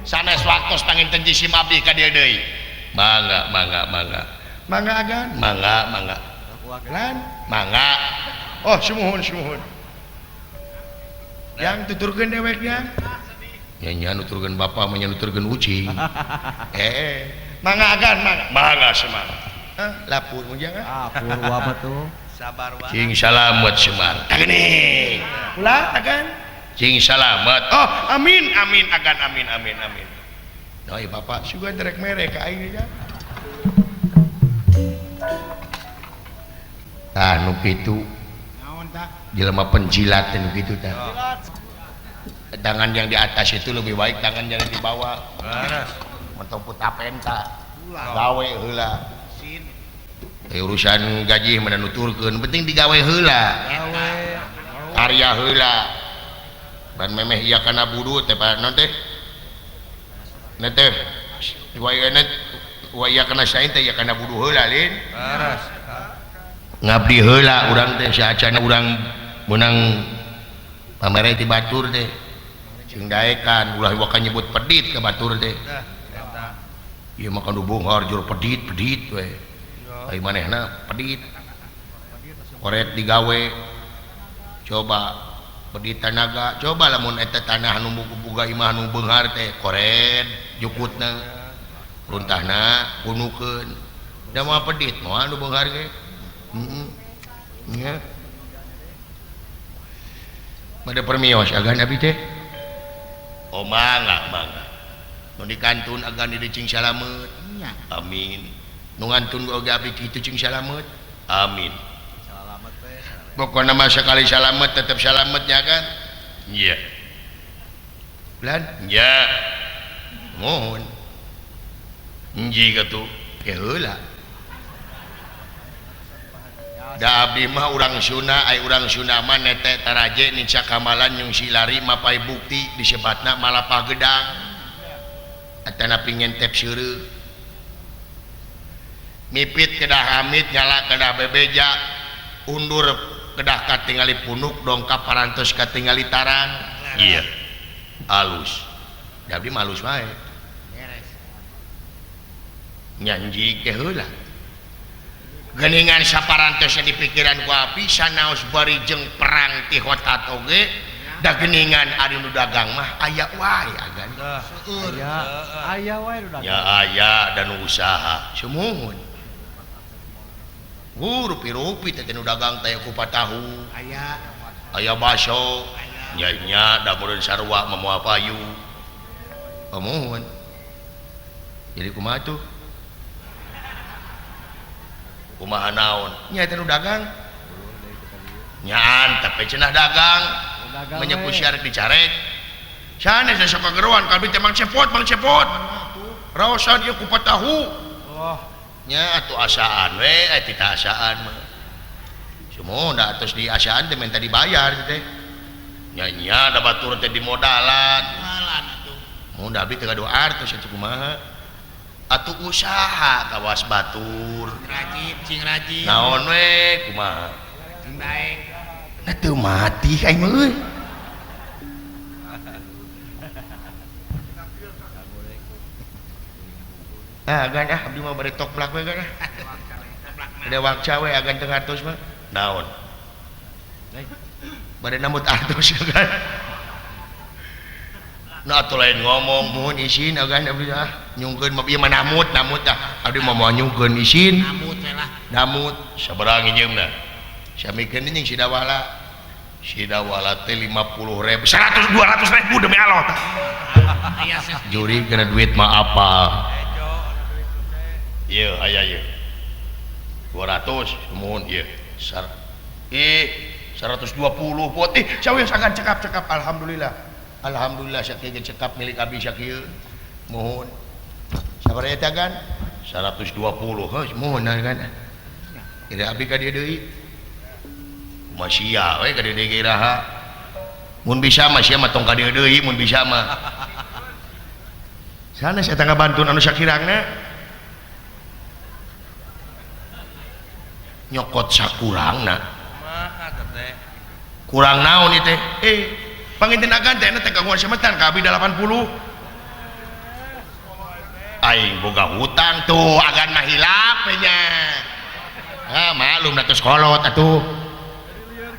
sanes waktos panginten jisim abdi ka dieu deui. Mangga agan. Mangga. Lan, mangga. Oh, sumuhun. Yang tuturkeun deweknya. Nya nuturkeun bapa mah nuturkeun ucing. Mangga agan, mangga semar. Lapur mun jangan. Lapur apa tuh? Sabar wae. Cing salamet semar. Tageuning. Ulah agan. Cing salamet. Oh, amin agan amin. Noi bapak sugan derek mere ka aing ya. Tah nu kitu. Naon tah? Jelema penjilat nu kitu tah. Tangan yang di atas itu lebih baik tangan yang di bawah. Beres. Mentong putapen tah. Gawe heula. Urusan gaji mana nuturkeun penting digawe heula. Karya heula. Ban memeh ieu kana budu teh naon teh? Neteh waya kana sain teh ya kana budu heula lin. Beres. Ngabdi heula urang teh saacana urang meunang pamere ti batur teh. Jeung daekan ulah waka nyebut pedit ka batur teh. Ieu mah kanu bonghar jur pedit we. Ai manehna pedit. Koret digawe. Coba pedit tanaga, coba lamun eta tanah anu boga imah anu beunghar teh koret jukutna. Runtahna kunukeun. Da mah pedit moal anu beunghar ge. Nya. Made permios agan abi teh. Oh mangga. Nu dikantun agan di cing salamet. Amin. Nu ngantun oge abdi kitu cing salamet. Amin. Salamet teh. Pokona mah sakali salamet tetep salametnya kan? Iya. Lan? Iya. Mohon. Enji katu heula. Da abdi mah urang Sunda, ai urang Sunda mah nete taraje nin sakamalan nyung silari mapai bukti disebatna malapa gedang. Atana pingin tep seureuh. Mipit kedah amit nyala kedah bebeja, undur kedah katingali punuk dongkap parantos katingali tarang. Iya. Alus. Da abdi mah alus wae. Nyanji ke heula. Geningan saparantosna di pikiran ku abdi sanaos bari jeung perang ti Hotat oge da geningan ari nu dagang mah aya wae agan. Seueur. Aya wae nu dagang. Ya aya dan usaha sumuhun. Rupi-rupi teh nu dagang teh kupat tahu. Aya baso. Nya da meureun sarua moal payu. Pamuhun. Jadi kumaha tuh? Kumaha naon nya eta nu dagang nyaan tapi cenah dagang menyepu syarik dicarek sanes sok kageruan kalbi teh mang cepot raosan ieu kupat tahu nya atuh asaan we ti asaan mah semua da atos di asaan teh minta dibayar teh nya da batur teh dimodalan atuh mun da abdi teh gaduh artos atuh kumaha atuh usaha kawas batur Cing rajin naon we kumaha cing daeng na teu mati aing mah euy agan abdi mah bari toplak we kan ada wakca we agan teu ngartos mah naon bari namut artos kan nah atuh lain ngomong mohon izin agan abdi nyungkeun mah ieu mah namut dah abdi mah moal nyungkeun izin namut sabarang nyeumna samikeun jeung si dawala teh 50.000 100 200.000 demi Allah tah juri kena duit mah apa ieu aya ieu 200 mohon ieu 120 pot sawi sangat cekap alhamdulillah sakieu cekap milik abdi sakieu mohon sabaraha eta kan 120 heuh mohon kan ira abdi ka dieu deui masia we ka dieu deui iraha mun bisa mah sia mah tong ka dieu deui mun bisa mah sanes eta ngabantuan anu sakirangna nyokot sakurangna teh kurang naon ieu teh panginten agan teh teh kagungan semetan ka abdi 80 aing boga hutang tuh agan mah hilap nya. Maklum datus kolot atuh.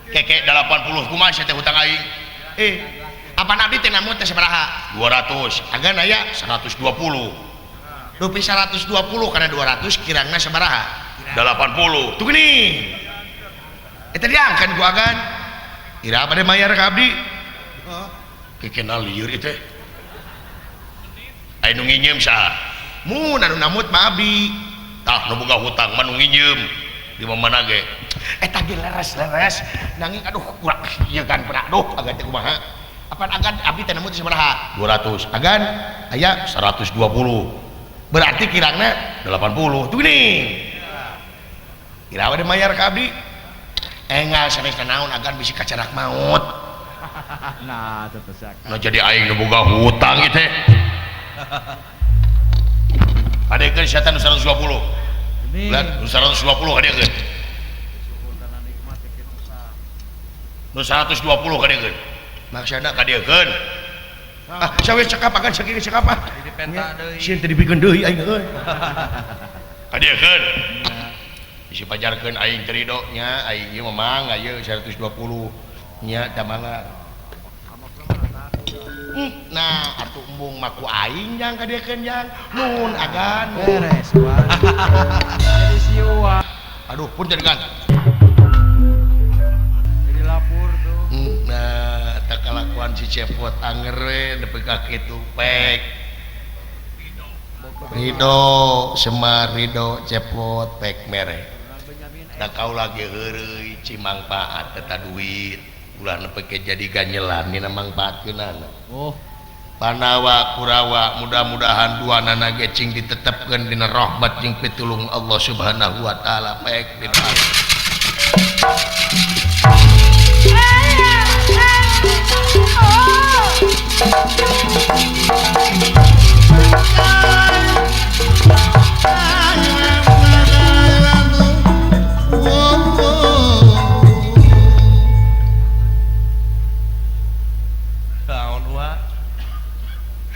Keke 80 kumaha teh hutang aing. Apa nabi teh namun teh sabaraha? 200. Agan aya 120. Rupi 120 karena 200 kirangna sabaraha? 80. Tuh gini. Eta diangkan ku agan. Ira bade mayar ka abdi. Kekena lieur ieu teh. Aya nu nginjem saha? Mun anu namut mah abdi. Tah nu boga hutang mah nu nginjem. Di mana ge? Eta ge leres-leres. Nanging aduh kurang ieu kan pernah aduh agan teh kumaha? Apaan agan abdi teh namut sabaraha? 200. Agan aya 120. Berarti kirangna 80. Tuh gini. Kira bade mayar ka abdi. Engal sanes naon agan bisi kacarak maut. Nah, itu tesak. Nah jadi aing nu boga hutang ieu teh. Adekeun setan 120. Bulan 120 kadekeun. Nu 120 kadekeun. Maksudna kadekeun. Sawe cekap akan sakieu cekap ah. Di penta deui. Sieun teh dipikeun deui aing euy. Kadekeun. Bisi pajarkeun aing terido nya aing ieu memang aya 120 nya da mangga. Nah atuh embung maku aing jang kadiekeun jang nun agan Beres, Wan. Jadi siwa. aduh punten kan Jadi lapur tuh. nah tak kalakuan si cepot anger we nepi ka kitu pek Rido Semar Rido cepot pek mere da kau lagi heureuy cimangpaat eta duit ulah nepi ke jadi ganyelan dina mangpaatkeunana Oh, Panawa Kurawa mudah-mudahan dua nana gecing ditetapkan dina rahmat jeung pitulung Allah Subhanahu wa taala baik di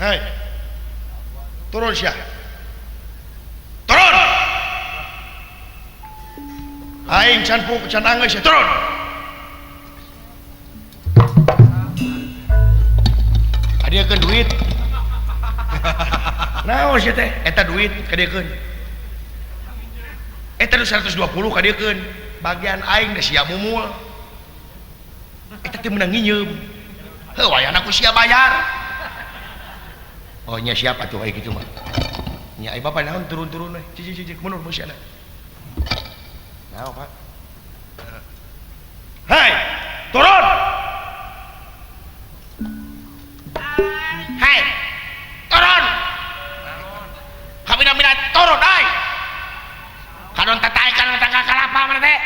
Hai, turun Syah, turun. Aing can puk can anggeus turun. Kadiekeun duit. Naon sia teh? Eta duit kadiekeun. Eta 120 kadiekeun. Bagian aing teh sia mumul. Eta teh meunang nginyeum. Heuh wayahna ku sia bayar. Oh nya siapa tuh kayak gitu mah nya ai bapak naon turun-turun we cicik mundur mun sia naon pak hai turun hai turun kabina-bina turun ai kadon tatae kadon tangga kalapa mana teh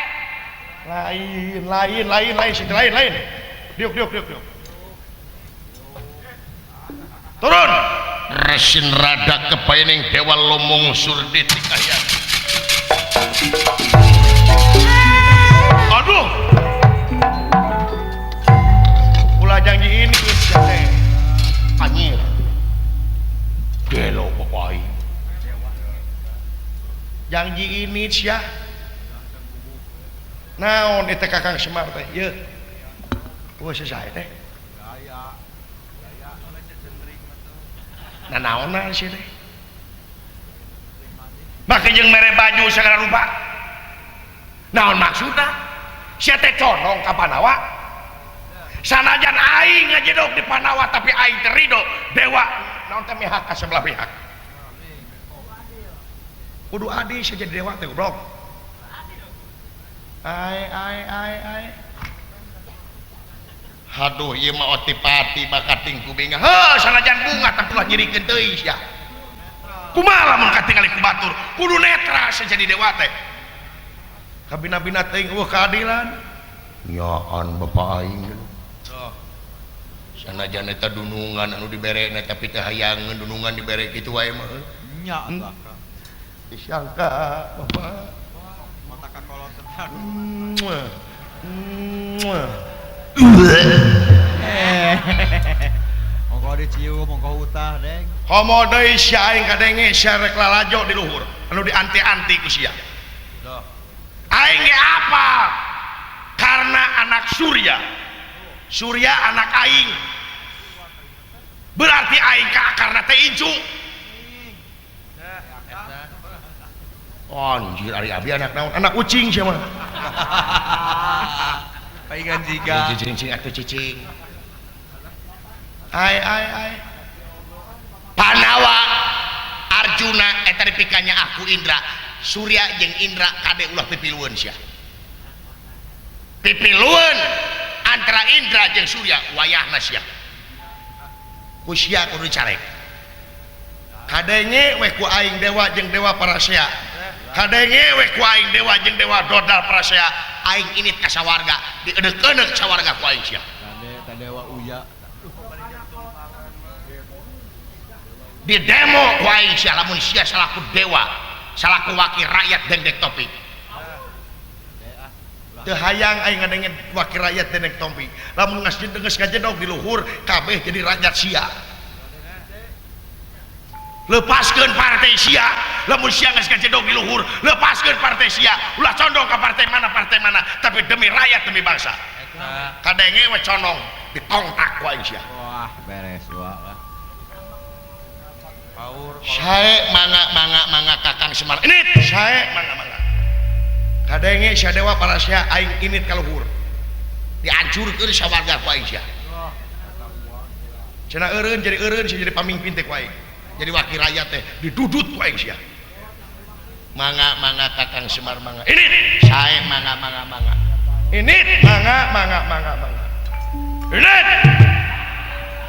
lain situ lain diuk turun resin rada kepaening dewa lomong surdi tikayan aduh ulah janji ini siate anyir gelo bapak janji ini sia naon eta Kakang Semar teh ye wah selesai teh nah naon sih teh make jeung mere baju segala rupa naon maksudna sia teh condong ka Panawa sanajan aing ngajedog di Panawa tapi aing teh ridho dewa naon teh mihak ka sebelah pihak kudu adil saja dewa teh goblok ai aduh ieu mah otipati bakating ku binga heuh sanajan bunga tapi ulah nyirikeun teuing sia kumaha lamun katingali ku batur kudu netra sajadi dewa teh kabina-bina teuing eueuh keadilan nyaan bapak aing sanajan eta dunungan anu diberena tapi teh hayangeun dunungan dibere kitu wae mah nya disangka bapak mata kakolotetan. Monggo dicium, monggo utah, Deng. komo deui sia aing kadenge sia rek lalajo di luhur anu dianti-anti ku sia Duh. aing ge apa karena anak Surya anak aing berarti aing ka karena teh incu anjir ari abi anak naon anak ucing sia mah Paingan jiga. cicing atuh cicing ai Panawa Arjuna eta dipikanya aku Indra Surya jeung Indra kade ulah pipilueun sia pipilueun antara Indra jeung Surya wayahna sia ku sia kudu carek kadenge we ku aing dewa jeung dewa Parasya kadenge we ku aing dewa jeung dewa Dodal Parasya aing init ka sawarga dieudeuk-eudeuk sawarga ku aing sia Tade Dewa Uya. di demo ku aing sia lamun sia salaku dewa salaku wakil rakyat dendek topi teu hayang aing ngadenge wakil rakyat dendek topi lamun geus ngajedog di luhur kabeh jadi rakyat sia lepaskeun partai sia lamun sia geus ngajedog di luhur lepaskeun partai sia ulah condong ka partai mana tapi demi rakyat demi bangsa kadenge we condong ditongtak ku aing sia Wah, beres wah. Paur. sae mangga Kakang Semar init sae mangga kadenge sia dewa Parasya aing init ka luhur dihancurkeun sawarga ku aing sia cenah eureun sia jadi pamimpin teh ku aing jadi wakil rakyat teh didudut ku aing sia mangga Kakang Semar mangga init sae mangga init mangga init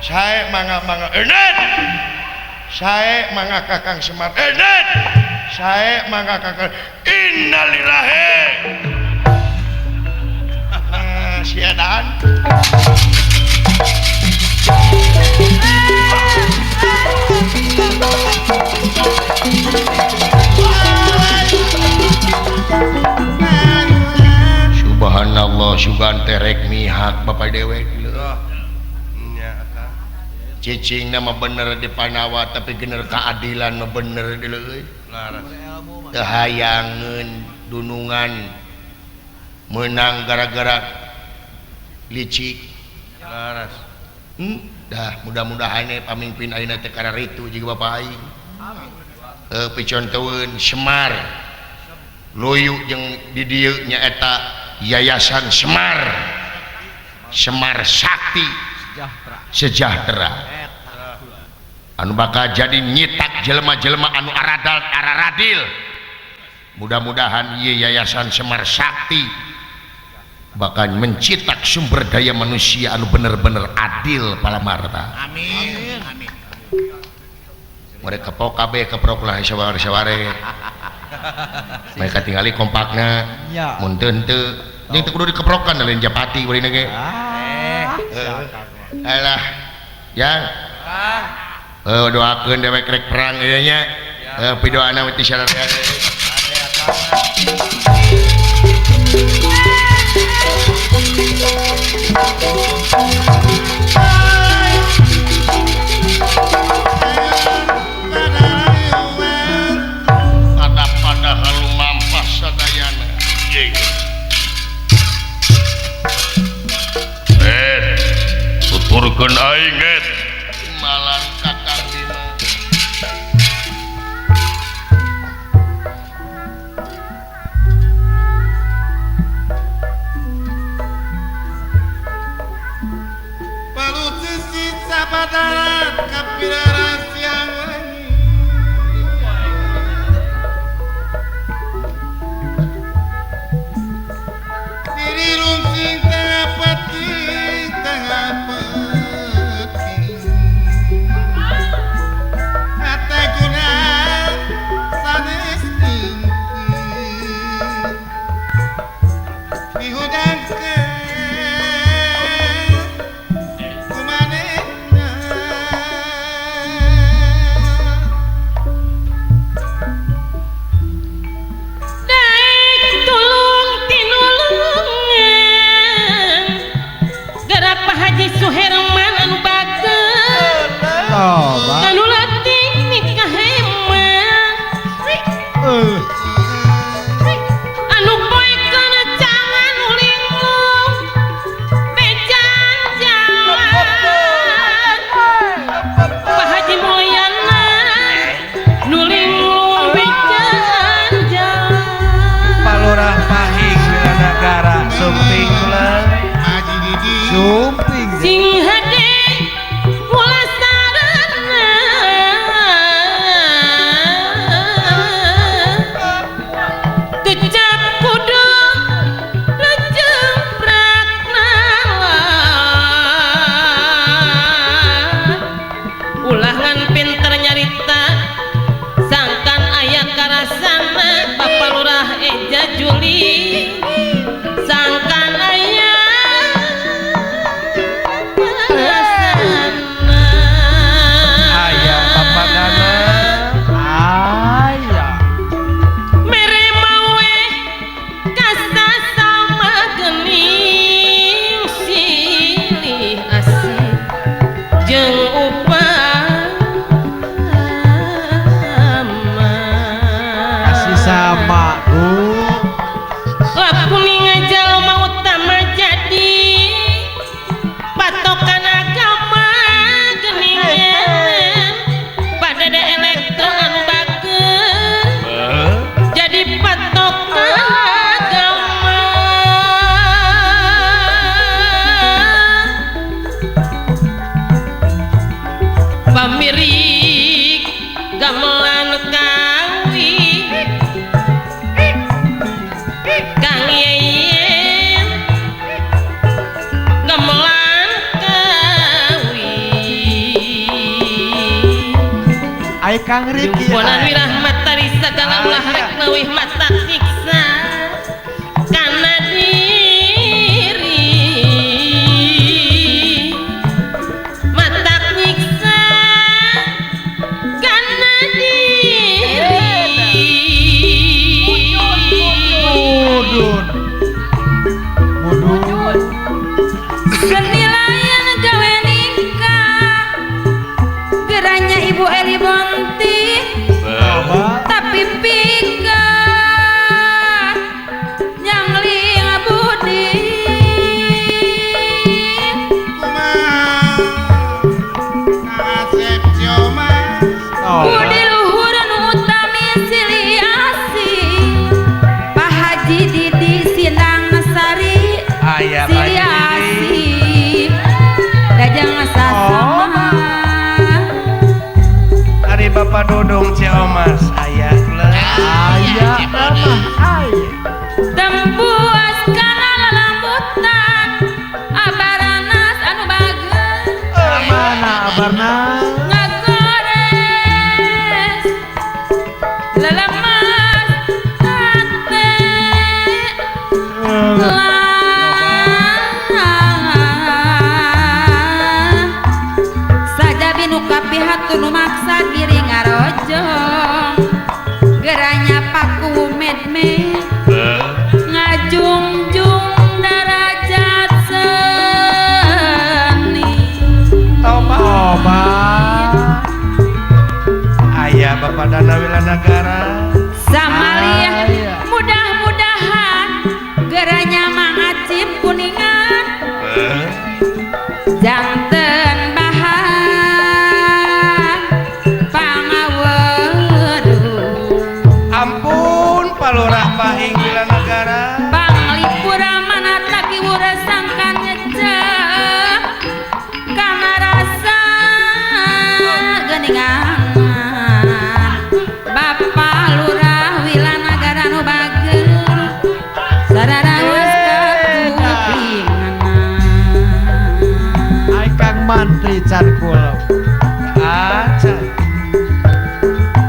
sae mangga init sae mangga Kakang Semar init sae mangga Kakang innalillahi nah siadaan subhanallah sugan terek mihak bapak dewek Duh. Nya eta. cicing nama bener di Panawa tapi gener keadilan mah bener di leuy Laras. teu hayangeun dunungan menang gara-gara licik Laras. dah mudah-mudahan pamimpin ayeuna teh kana ritu jiga bapak aing picontoeun Semar loyu jeung di dieu nyaeta Yayasan Semar Sakti Sejahtera anu bakal jadi nyitak jelema-jelema anu araradil mudah-mudahan ieu Yayasan Semar Sakti bakal mencetak sumber daya manusia anu bener-bener adil palamarta Amin. mereka pok kabeh keprok lah saware-saware mereka tinggali kompakna Ya. mun teu jeung teu kudu dikeprokan lain japati bari ge alah yang doakeun dewek rek perang ieu nya pidoana ti syarat padahal mampas sadayana tuturkeun aing malan Kakang Bima Kang Riki. Jumponan wirahmat tarisa kana ulah rek leuwih mata siksa kana diri mata nyiksa kana diri Mudun. Senilayan gawe nikah geranya Ibu Eri Bonti tapi pikat nyangling budi budi luhur nu utami siliasi Pak Haji Didi Sindang Sari Ayah siliasi dajang sasama Ari Bapak Dodong Ciomas ayah Ayah nama ayah. tempuas kana lalambutan abaranas anu bageus Mana abarna? ngagores lelemas hate saja binu kapihat nu maksa diri ngarojong geranya paku medme ngajungjung darajat seni Oba. Ayah Bapak Dana Wilanagara Samalia Ayah. mudah-mudahan geranya mangacip kuningan janten bahan pangaweruh Ampun Palurah Pahing Wilanagara panglipura manata kiwura sangkan nyecek kana rasa geningan Bapak Lurah Wilanagara nu bageus sararaos kakupinganan Ai Kang Mantri Carkul. Acan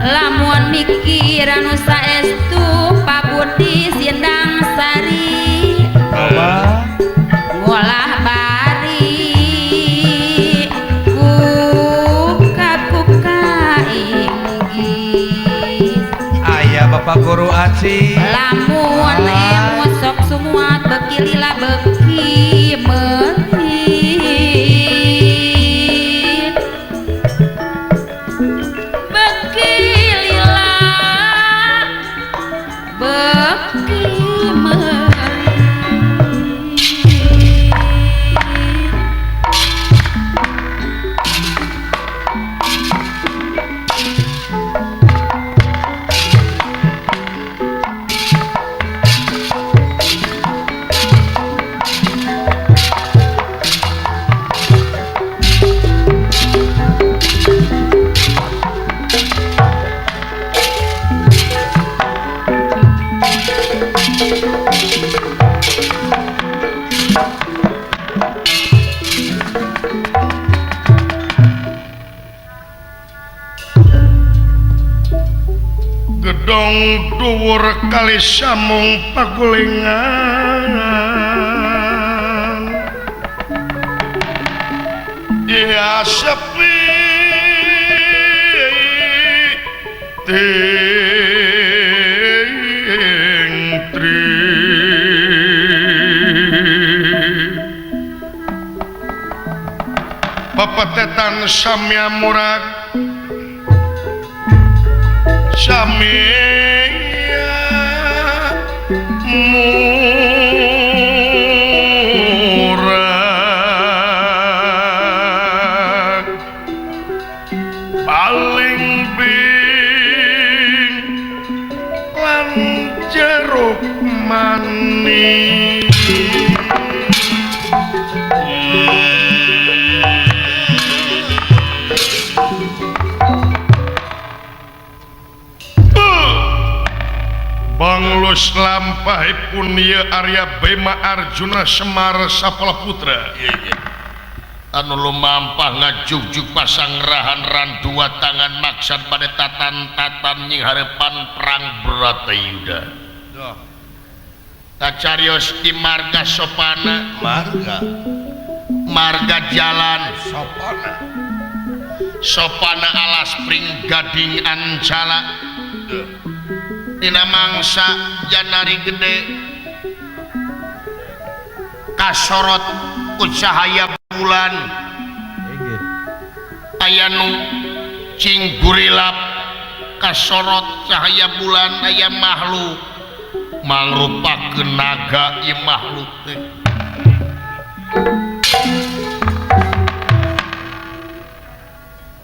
lamun mikir anu saestu Pak Budi Sindang Sari Oba. ngolah bari ku kakuka inggis Ayah Bapak Guru Aci lamun emu sok sumuat beki lila beki menit beki lila beki menit gedong dhuwur kali samung pagulingan ya sepi ting tri pepetetan samya murag samya murag paling bing lan jeruk manis Banglus lampahipun ieu Arya Bima Arjuna Semar Sapala Putra. anu lumampah ngajug-jug pasangrahan ran dua tangan maksad pada tatan-tatan nying harapan perang Bratayuda kacarios di marga sopana marga jalan sopana alas pring gading ancala dina mangsa janari gede kasorot ku cahaya bulan aya nu cing gurilap kasorot cahaya bulan aya makhluk mangrupakeun naga ieu makhluk teh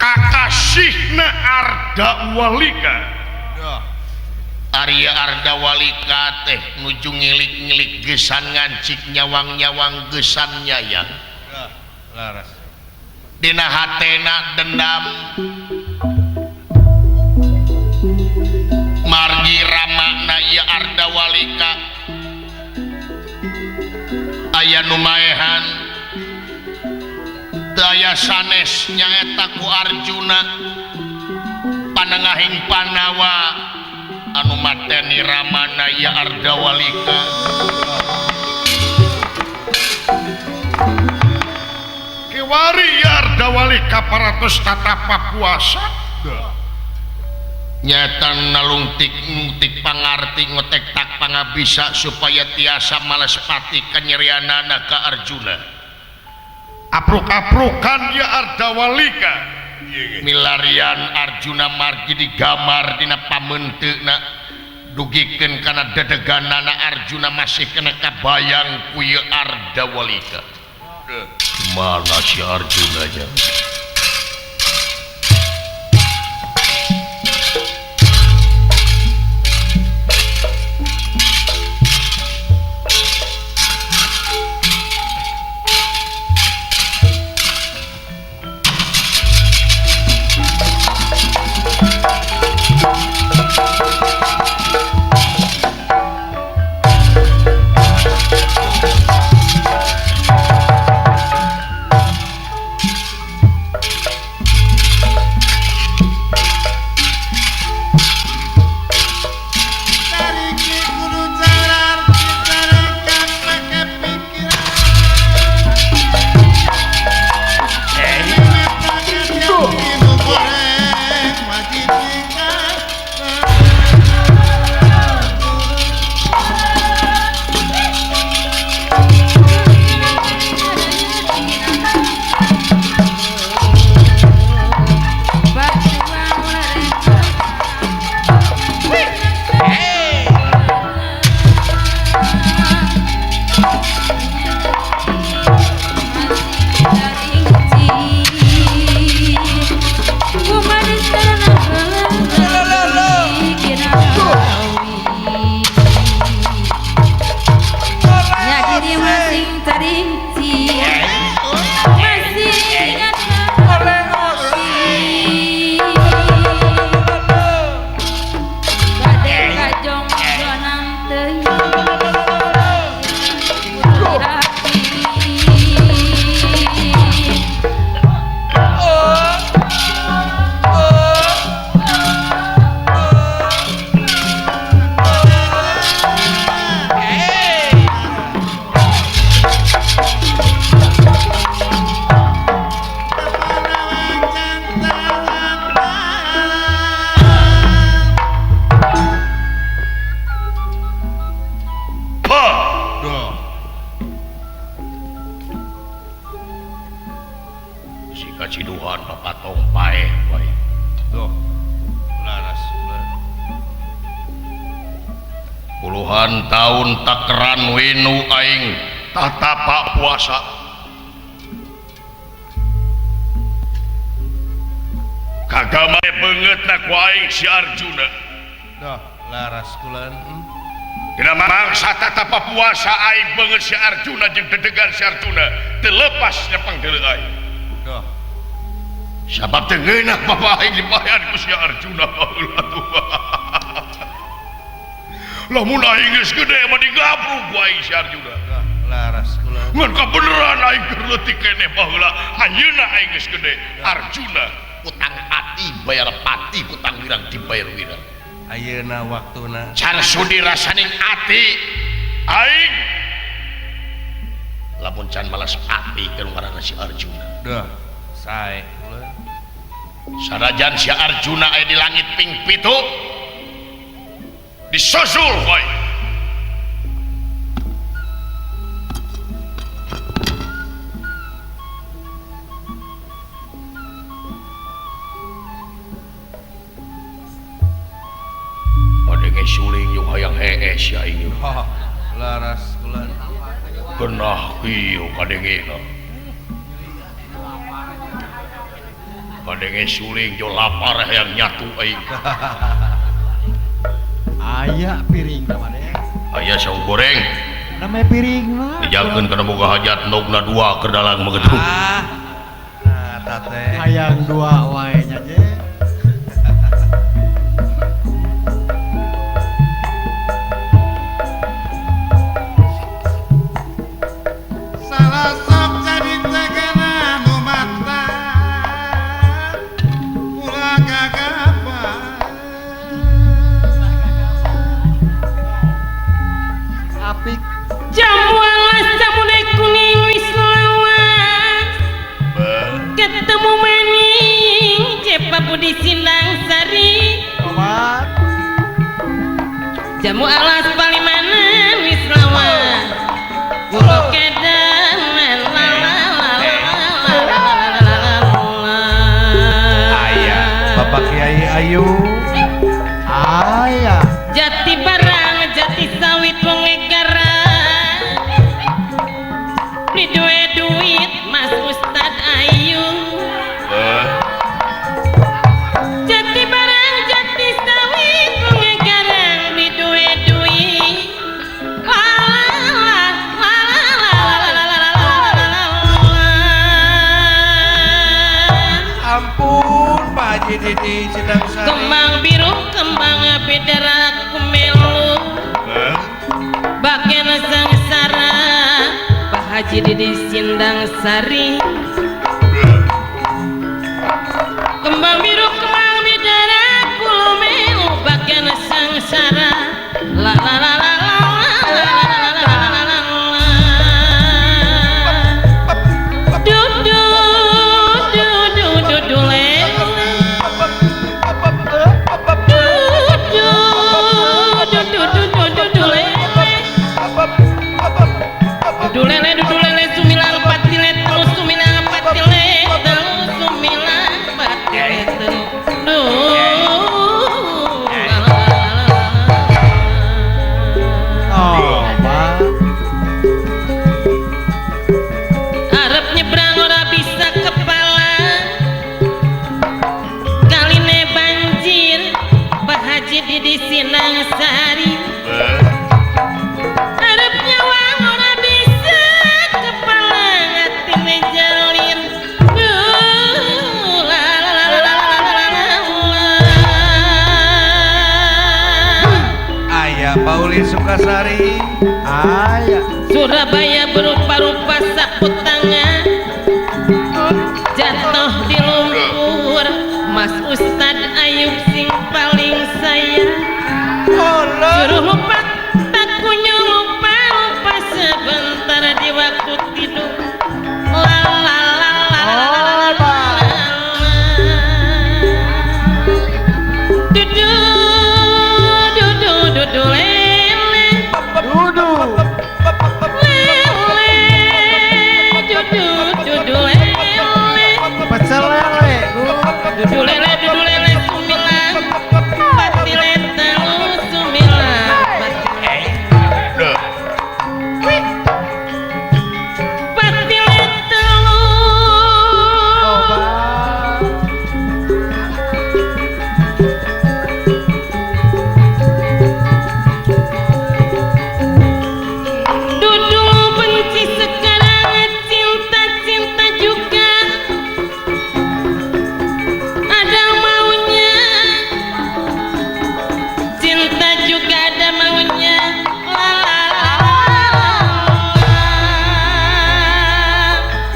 kakasihna Arda Walika Arya Arda Walika teh nuju ngilik-ngilik gesan ngancik nyawang-nyawang gesan nyayang laras dina hatena dendam margi ramakna ieu Arda Walika aya nu maehan teu aya sanes nyaeta ku Arjuna panengahing Panawa anu mateni ramana ieu Arda Walika kiwari Arda Walika paratos tatapa puasa nyata nalungtik-ngungtik pangarti ngotek tak pangabisa supaya tiasa males pati kanyerianana ka Arjuna apruk-aprukan ya Arda Walika milarian Arjuna margi digamar dina pamenteuna dugikeun kana dedeganana Arjuna masih kena kabayang ku ieu Arda Walika mana si Arjuna nya Ciduhan papatong paeh bae tuh laras puluhan tahun takeran wenu aing tatapa puasa kagama banget na ku aing si Arjuna tuh laras kulan dina mangsa tatapa puasa aing banget si Arjuna jeung dedegan si Arjuna terlepas nepang deuleu aing tuh sabab teu ngeunak bapak aing dibayan ku si Arjuna atuh lamun aing geus gede mah digabruk ku aing si Arjuna laras kulan ngan kabeneran aing keur leutik keneh baheula ayeuna aing geus gede Arjuna utang pati bayar pati utang wirang dibayar wirang ayeuna waktuna can sudi rasaning ati aing lamun can malas pati keur ngaranna si Arjuna dah sae uleun sanajan si Arjuna aya di langit ping 7 disusul wae padenge suling yung hayang hees ya aing oh laras kulan genah ieu kadengena kadenge suling jo lapar hayang nyatu aing Aya piring nama deh. aya saung goreng Nama piring mah. dijakeun kana boga hajat nogna 2 keur dalang magedung nah tate Hayang 2 wae nya je. salah sok jadi tegana nu mata ulah gagapan Apik Jamu alas jamu kuning wis lawas ketemu maning cepa budi sindang sari obat. jamu alas palimanan wis lawas kulo kedangan aya Bapak Kiai Ayu Aya. jati barang jati sawit wong egara di duit Mas Ustad Ayu jati barang jati sawit wong egara di duit ampun Pak Haji Didi sedang sari kembang biru kembang bidara kumelu bagian sangsara Pak Haji Didi Sindang Sari kembang biru kembang bidara kumelu bagian sangsara la la la la la la la la la la du du du du du du le Dulele sumilang patilet terus sumilang patilet terus sumilang patilet terus Obat. Arep nyebrang ora bisa kepala kaline banjir Pak Haji Didi Sindang Sari arep nyawang ora bisa kepala ngatine jalin la la la la la la la aya Paulin Sukasari Aya. Surabaya berupa-rupa sapu tangan jatuh di lumpur Mas Ustad Ayub sing paling sayang suruh lupa takunya lupa sebentar di waktu tidur la la la la la la la dudu dudu dudu lele Dudu. lele dudu dudu lele Pecel lele. dudu lele sumilang patilet terus sumilang patilet terus Obat.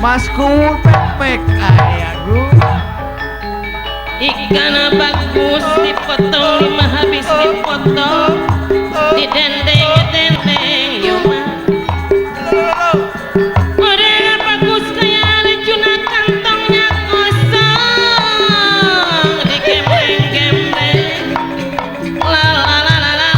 Mas Kuul pek aya guru. Ikan bagus dipotong, 5 habis dipotong, didendeng-dendeng yuma. Orang bagus kayak lecuna kantongnya kosong, digembleng-gembleng, la la la la la la.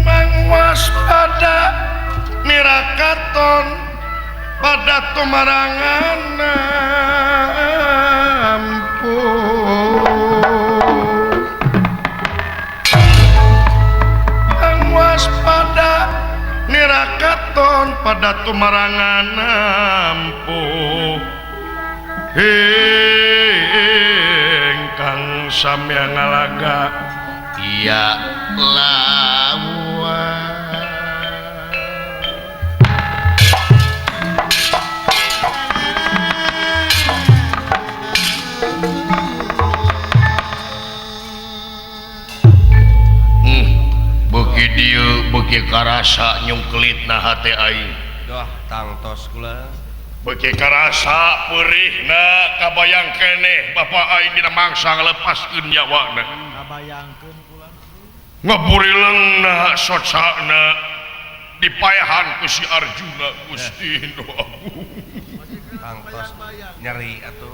Mangwaspada nirakaton pada tumarangan Mangwaspada nirakaton pada tumarangan ingkang sami ngalaga iya lawan. Beuki dieu beuki karasa nyungkelitna hate aing. Doh tangtos kula. Beuki karasa peurihna kabayang keneh bapa aing dina mangsa nglepaskeun nyawana. Ngabayangkeun kula. Ngaburileungna socana dipayahan ku si Arjuna Gusti doa. Tangtos nyeri atuh.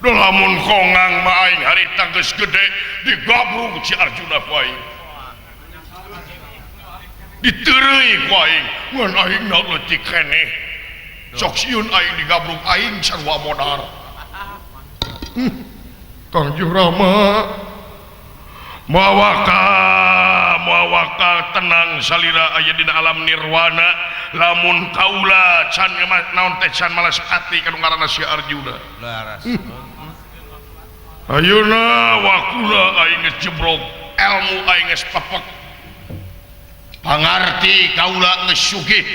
Duh lamun kongang mah aing harita geus gede digabrung si Arjuna ku aing. Diteureuy ku aing ngan aingna leutik keneh. Sok sieun aing digabrung aing sarua modar. Kangjeng Rama mawaka tenang salira aya dina alam nirwana lamun kaula can naon teh can malas ati kanu ngaranna si Arjuna. Laras. Ayeuna wakula aing geus jebrok ilmu aing geus pepek pangarti kaula geus sugih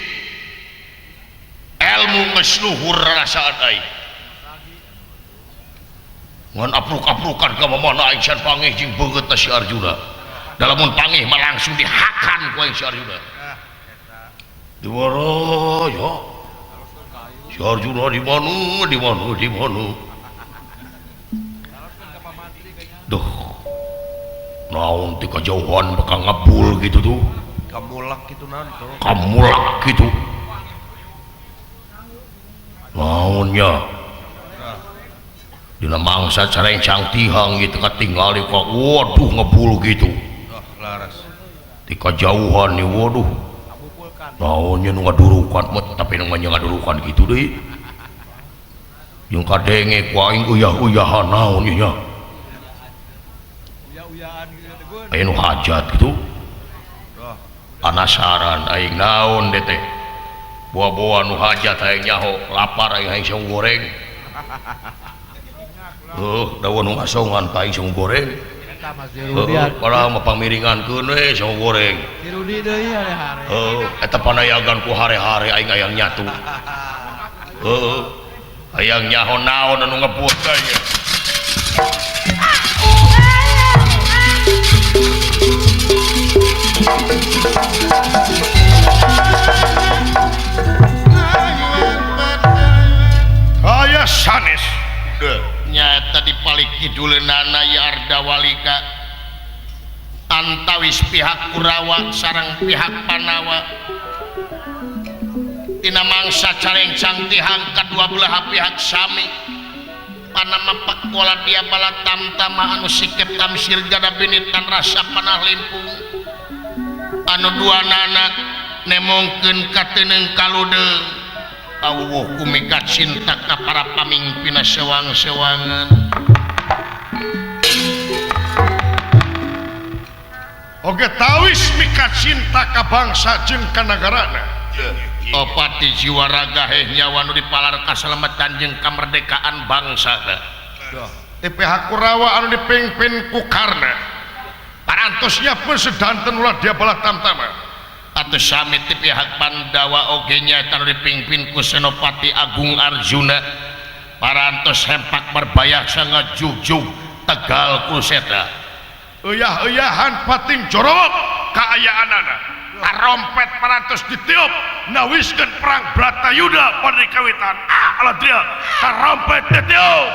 ilmu geus luhur rasaan aing ngan apruk-aprukan ka mamana aing san pangih jeung beungeut si Arjuna dalamun pangih mah langsung dihakan ku aing si Arjuna dimana ya si Arjuna di mana duh naon ti kajauhan bakal ngabul gitu tuh Kamulak gitu naon tuh. kamulak gitu naonnya dina mangsa carencang tihang gitu katingali kok waduh ngebul gitu Doh laras. di kajauhan nih waduh naonnya nu ngadurukan tapi nu ngadurukan gitu deh yung kadenge ku aing uyah-uyahan naon ieu nya aya nu hajat gitu penasaran aing naon deh teh buah-buah nu hajat aing nyaho lapar aing saung goreng daun nu ngasongan ka aing saung goreng padahal mah pamiringankeun we saung goreng Dirudi deui hare-hare. eta panayagan ku hare-hare aing hayang nyatu hayang nyaho naon anu ngebut aing aya sanes nyata dipalik kiduleunana Yarda Walika antawis pihak Kurawa sareng pihak Panawa tina mangsa carencang tihang kadua belah pihak sami panama pakola dia bala tamtama anu sikep tamsir gada binitan rasa panah limpung anu dua nana nemongkeun kateneung kaludeung awuh kumikat cinta ka para pamimpina sewang-sewangan oge tawis mikat cinta ka bangsa jeung ka nagarana opati jiwa raga nyawa nu dipalar kaselamatan jeung kamerdekaan bangsa TPH Kurawa anu dipingpin ku Karna parantosnya pun sedanten ulah dia balah tamtama atus sami TPH Pandawa oge nyaeta anu dipingpin ku Senopati Agung Arjuna parantos hempak berbayah sangat jugjug Tegal Kuseta euyahan pating jorok kaayaanana karompet parantos ditiup nawiskeun perang Bratayuda pada kawitan aladria karompet ditiup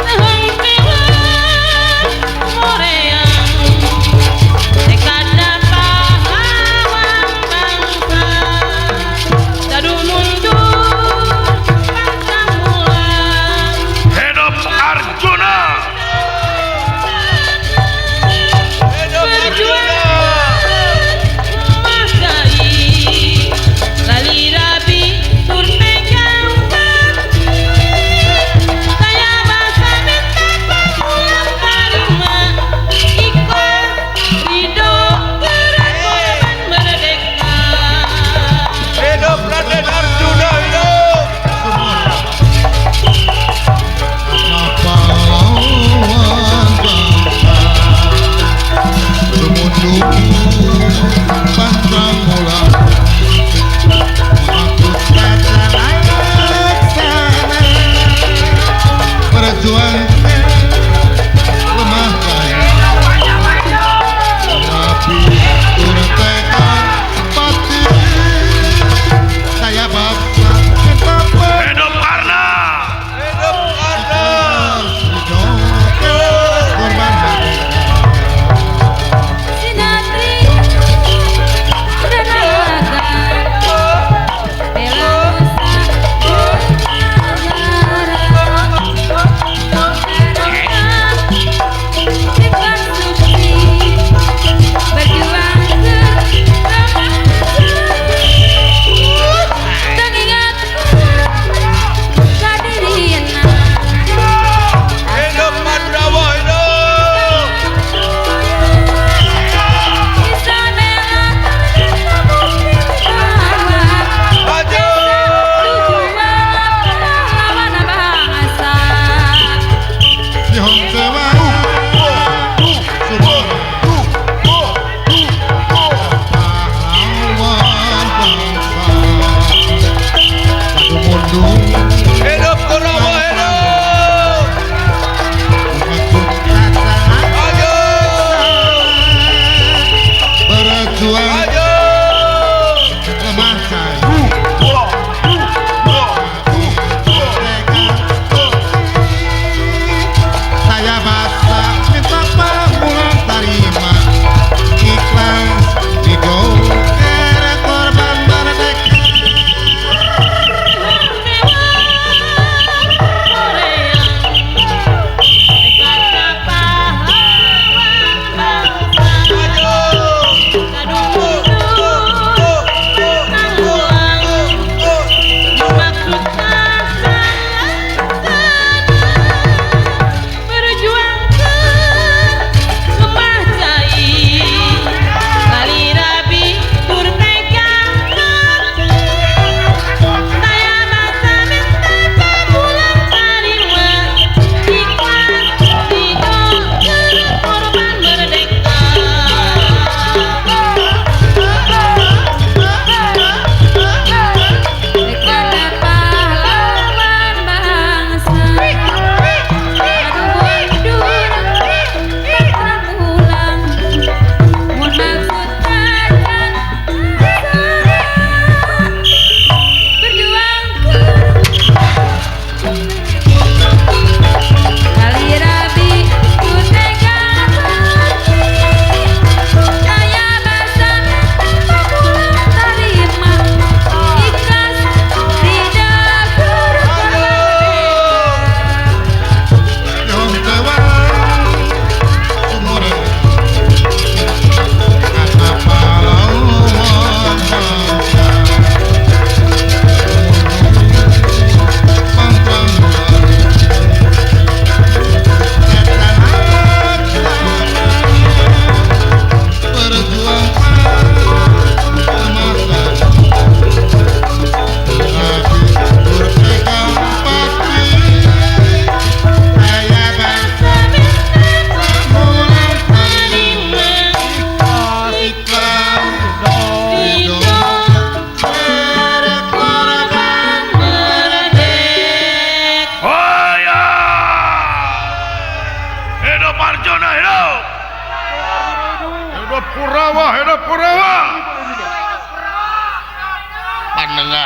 Tahun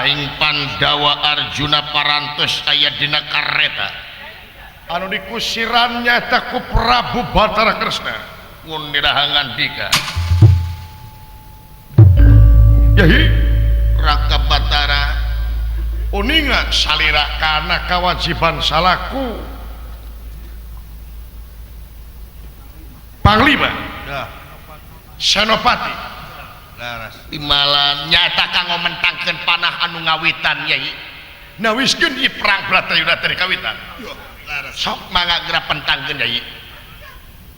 aing Pandawa Arjuna parantos aya dina kareta anu dikusiran nyata ku Prabu Batara Kresna mun dirahangan dika yahi Raka Batara uninga salira kana kewajiban salaku Panglima Senopati Timalan nyata kanggo mentangkeun panah anu ngawitan Yai nawiskeun ieu perang Bratayuda teh kawitan sok mangga geura pentangkeun Yai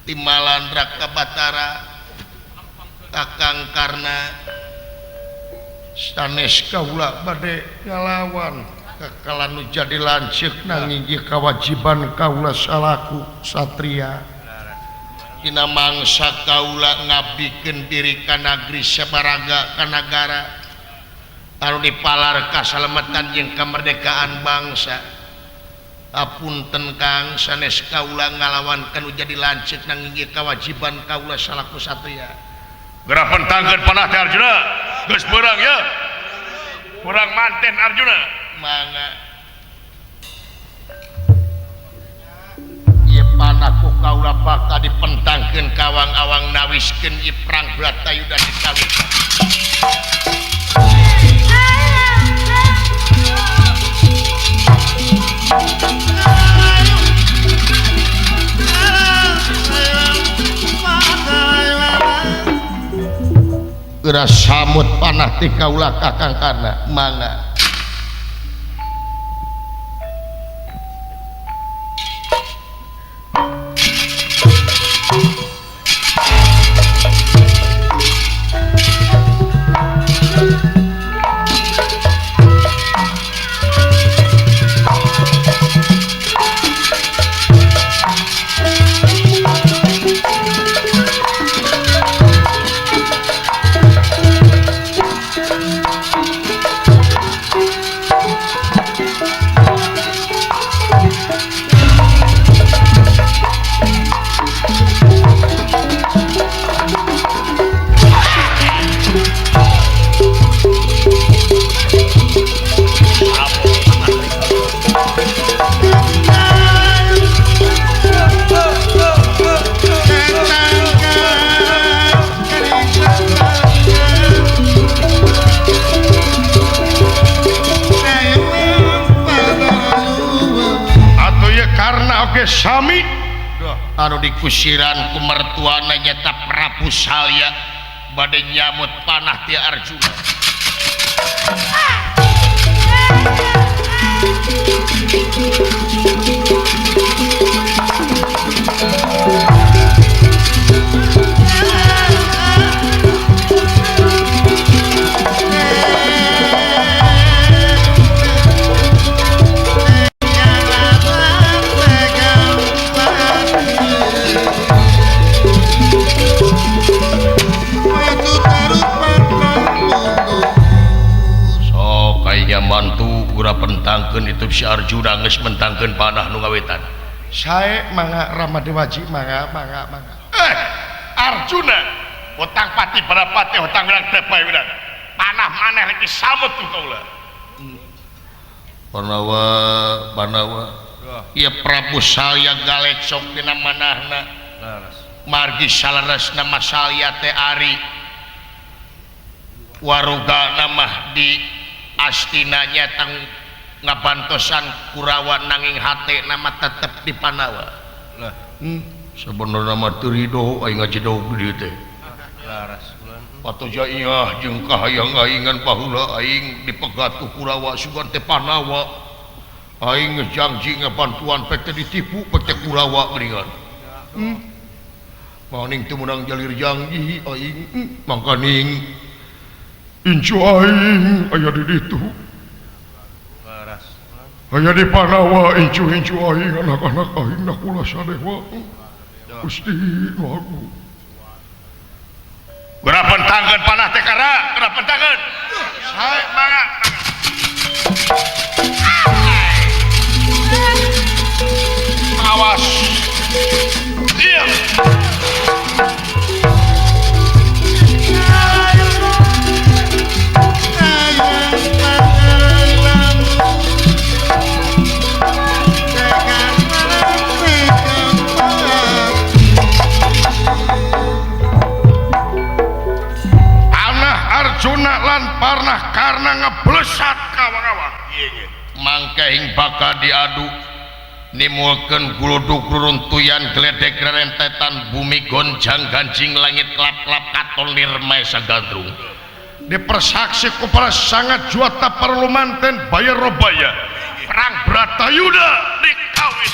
Timalan Raka Batara Kakang Karna sanes kaula bade ngalawan kakala nu jadi lanceuk nanging ieu kewajiban kaula salaku satria dina mangsa kaula ngabdikeun diri ka nagri sabaraga ka nagara anu dipalar kasalamatan jeung kamerdekaan bangsa apunten Kang sanes kaula ngalawan kanu jadi lanceuk nanging ieu kewajiban kaula salaku satria geura pentangkeun panah teh Arjuna geus beurang ya urang manten Arjuna mangga ieu panah ku kaula bakal dipentangkeun kawang-awang nawiskeun ieu perang Bratayuda dikawitan geura samut panah ti kaula Kakang Karna mangga sami anu dikusiran ku mertuana nyata Prabu Salya bade nyamut panah ti Arjuna pentangkeun itu si Arjuna geus mentangkeun panah nu ngawetan sae mangga Ramadewaji mangga Arjuna utang pati barapati utang gerak teh payudan panah maneh lagi samut ku kaula Panawa ieu Prabu Salya galecok dina manahna margi salaresna Salya teh ari waruga namah di astinanya tang ngabantosan Kurawa nanging hate nama tetep di Panawa lah sebenarnya mah teu ridho aing ngajedog di teh laras patoja iya jeung kahayang aingan baheula aing dipegat ku Kurawa sugan teh Panawa aing ngejangji ngabantuan pete ditipu pete Kurawa geuningan maning teu meunang jalir janji aing mangkaning incu aing aya di ditu aya di Panawa incu aing anak-anak aing nakula sadewa Gusti Agung geura pentangkeun panah teh kara geura pentangkeun sae mangga awas iya Sayang Arjuna lan Parnah karena ngeblesat kawan-kawan mangkehing bakal diadu nimulkeun gluduk ruruntuyan gledek rentetan bumi gonjang ganjing langit klap-klap katon nirmai sagandrung dipersaksi ku para sangat juata parlumanten bayar robaya perang Bratayuda dikawin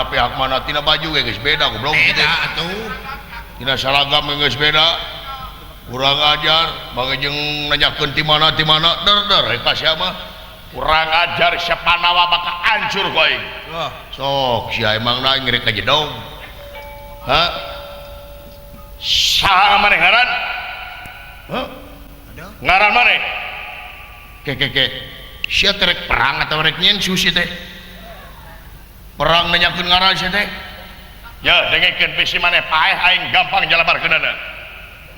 pihak mana tina baju guys beda goblok beda atuh tina salagam geus beda kurang ajar bage jeung nanyakeun ti mana der eta sia mah kurang ajar sapanawa bakal hancur ku aing sok sia emang na ngirek ka jedong ha saha maneh ngaran ngaran maneh ke sia terek perang atau rek nyen susi teh perang nanyakeun ngaran sia teh ya dengekeun bisi maneh paeh aing gampang jalabarkeunana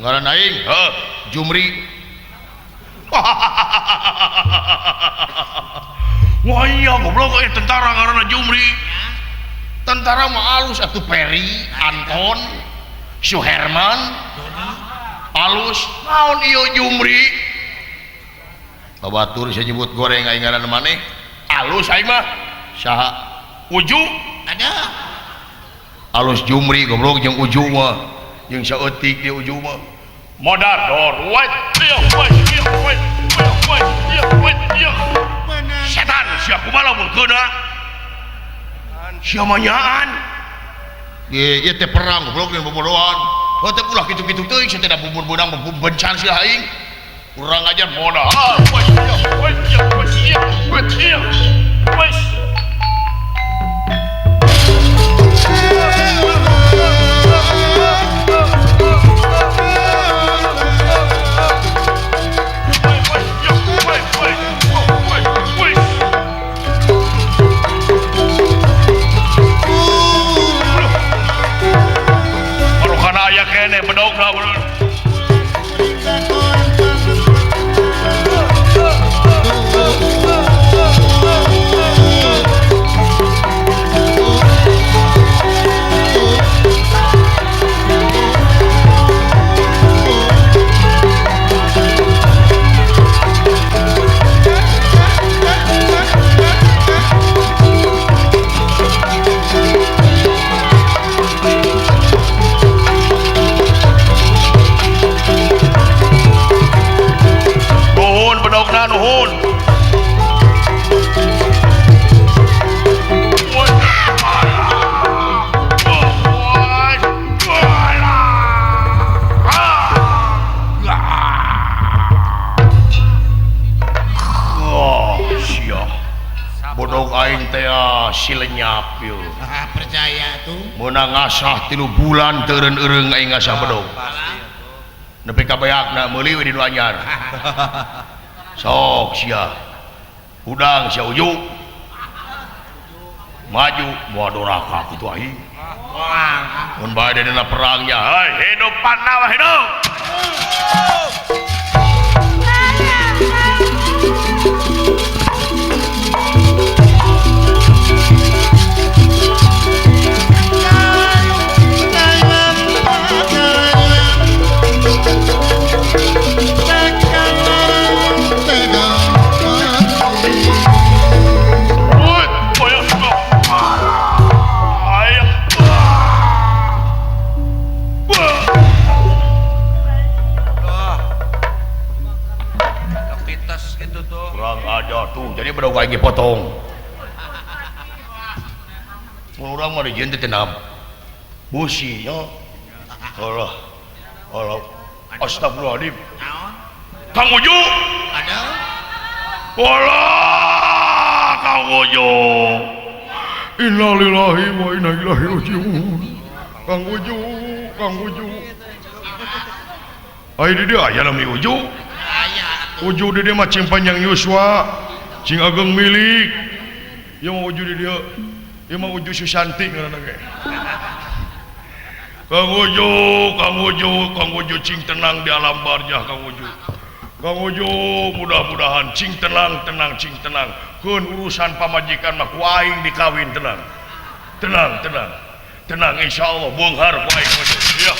ngaran aing Jumri wah iya goblok tentara ngaranna Jumri tentara mah alus atuh Peri Anton Suherman alus naon ieu Jumri babatur saya nyebut goreng aing ngaran maneh alus aing mah saha Uju ada alus Jumri goblok jeung Uju mah jeung saeutik di Uju mah modar dor setan sia kumaha mun keuna sia manyaan ieu teh perang goblok jeung bobodohan teh ulah kitu-kitu teuing sia teh da bumbun-bunang bencan sia aing kurang ajar modal kene bedog na bener nuhun bodog aing teh silenyap yeuh percaya tuh meunang ngasah 3 bulan teureun-eureung aing ngasah bodog nepi ka beakna meuli we di nu anyar sok sia udang sia Uju maju moal doraka kitu aing mun bae dina perangnya hei hidup panah hidup kurang aja tuh jadi pada lagi potong orang mah dijente tenam busi ya Allah Allah astagfirullahaladzim Kang Uju Ada Allah Kang Uju innalillahi wa inna ilaihi rajiun Kang Uju ayo di dia aya nami Uju Uju di dia mah cing panjang Yuswa cing ageng milik ya mau Uju di dia ya mau Uju Susanti ngaranna ge Kang Uju cing tenang di alam barjah Kang Uju mudah-mudahan cing tenang keun urusan pamajikan mah ku aing dikawin tenang insyaallah beunghar ku aing Uju ya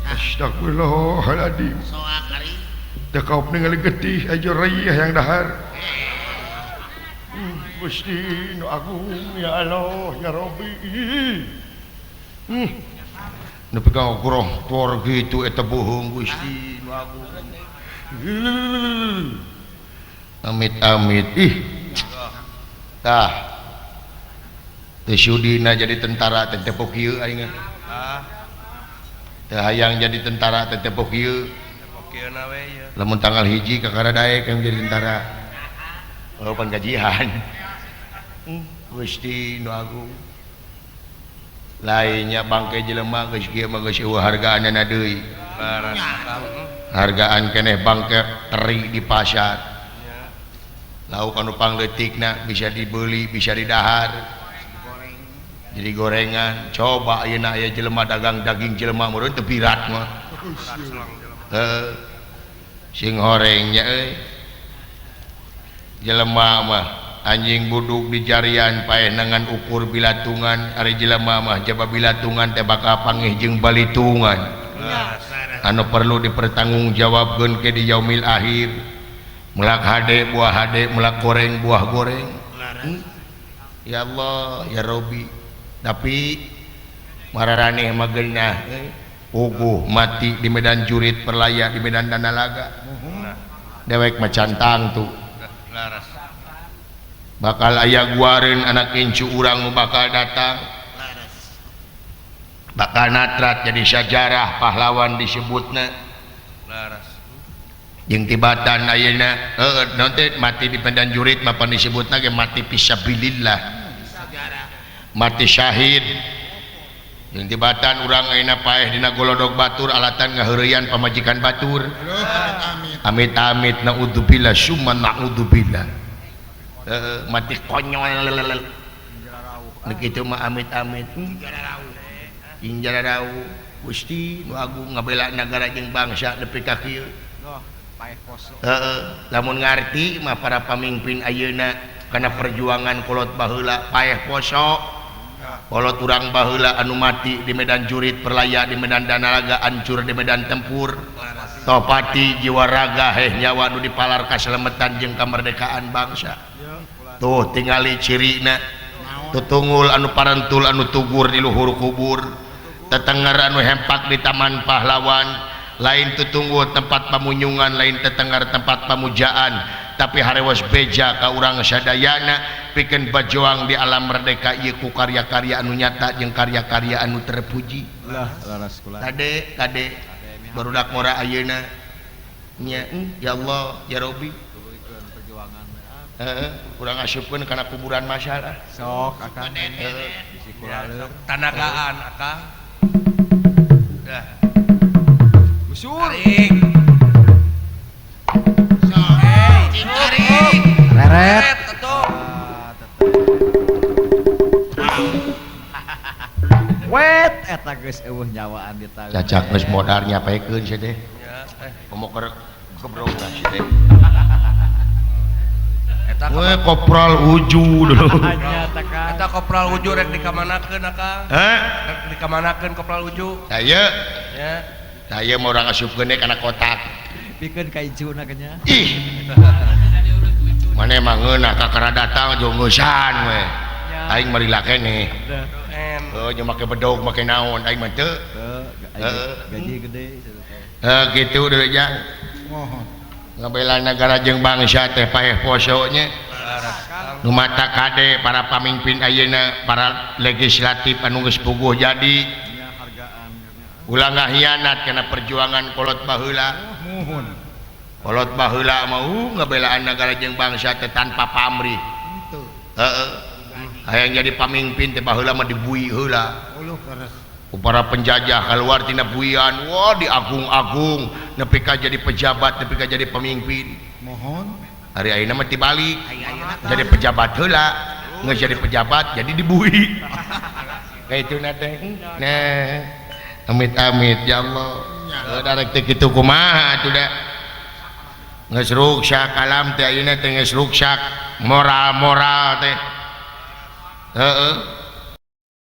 Astagfirullahaladzim dekau ningali getih aja rayah yang dahar Gusti nu agung ya Allah ya Rabbi nepi ka ukuroh tuor gitu eta bohong Gusti nu agung amit tah teu sudina jadi tentara teh tepok ieu aing teu hayang jadi tentara teh tepok ieu lamun tanggal 1 ka Karadaek yang jadi tentara walaupun gajian Gusti nu agung lainnya bangke jelema geus kieu mah geus eueuh hargaanna deui hargaan keneh bangke teri di pasar lauk anu pangleutikna bisa dibeli bisa didahar jadi gorengan coba ayeuna aya jelema dagang daging jelema meureun teu birat mah sing horengnya jelema mah anjing buduk di jarian paeh nangan ukur bilatungan ari jelema mah jaba bilatungan teh bakal pangih jeung balitungan anu perlu dipertanggungjawabkeun ke di yaumil akhir melak hade buah hade melak goreng buah goreng ya Allah ya Rabbi tapi mararaneh mah geunah puguh mati di medan jurit perlaya di medan danalaga dewek macantang tuh bakal aya guareun anak incu urang nu bakal datang bakal natrat jadi sajarah pahlawan disebutna jeung tibatan ayeuna nanti mati di medan jurit mah pan disebutna ge mati fisabilillah mati syahid jeung tibatan urang ayeuna paeh dina golodog batur alatan ngaheureuyan pamajikan batur amit-amit naudzubillah summa naudzubillah mati konyol begitu mah amit-amit jeung jararau Gusti nu agung ngabela nagara jeung bangsa nepi ka kieu lamun ngarti mah para pamimpin ayeuna kana perjuangan kolot baheula paeh poso kolot urang baheula anu mati di medan jurit perlaya di medan danalaga hancur di medan tempur topati jiwa raga nyawa nu dipalar kaselemetan jeung kamardekaan bangsa tuh tingali cirina tutunggul anu parentul anu tugur di luhur kubur tetenger anu hempak di taman pahlawan lain tutunggul tempat pamunyungan lain tetenger tempat pamujaan tapi harewas beja ka urang sadayana pikeun bajuang di alam merdeka ieu ku karya-karya anu nyata jeung karya-karya anu terpuji kade barudak mora ayeuna nya ya Allah ya Rabbi kurang asupkeun kana kuburan masalah sok akang tanagaan akang dah busur Tarik leret wet eta geus eueuh nyawaan di tangan cacak geus modar nyapaikeun sia teh komo keur kebrong lah sia teh Eta we kopral uju dulu Hanya tekan. eta kopral uju rek dikamanakeun Akang. hah Rek dikamanakeun kopral uju. saya Ya. mau orang asupkeun kana kotak Pikeun ka ijuna kenya. ih mana emang ngeunah kakara datang jeung ngeusan we aing marila keneh En. nya make bedog make naon aing mah teu Gaji gede. gitu dulu ya Mohon. ngabela negara jeung bangsa teh paeh posonya nu mata kade para pamimpin ayeuna para legislatif anu geus puguh jadi Ya hargaan. ulah ngahianat kana perjuangan kolot baheula Muhun. kolot baheula mau ngabelaan negara jeung bangsa teh tanpa pamrih Itu. heeh hayang jadi pamimpin teh baheula mah dibui heula Uluh keras. ku para penjajah keluar tina buian wah diagung-agung nepi ka jadi pejabat nepi ka jadi pemimpin Mohon. hari ayeuna mah tibalik jadi pejabat heula geus jadi pejabat jadi dibui kaituna teh nah amit-amit ya Allah darek teh kitu kumaha atuh da geus ruksak alam teh ayeuna teh geus ruksak moral-moral teh heeh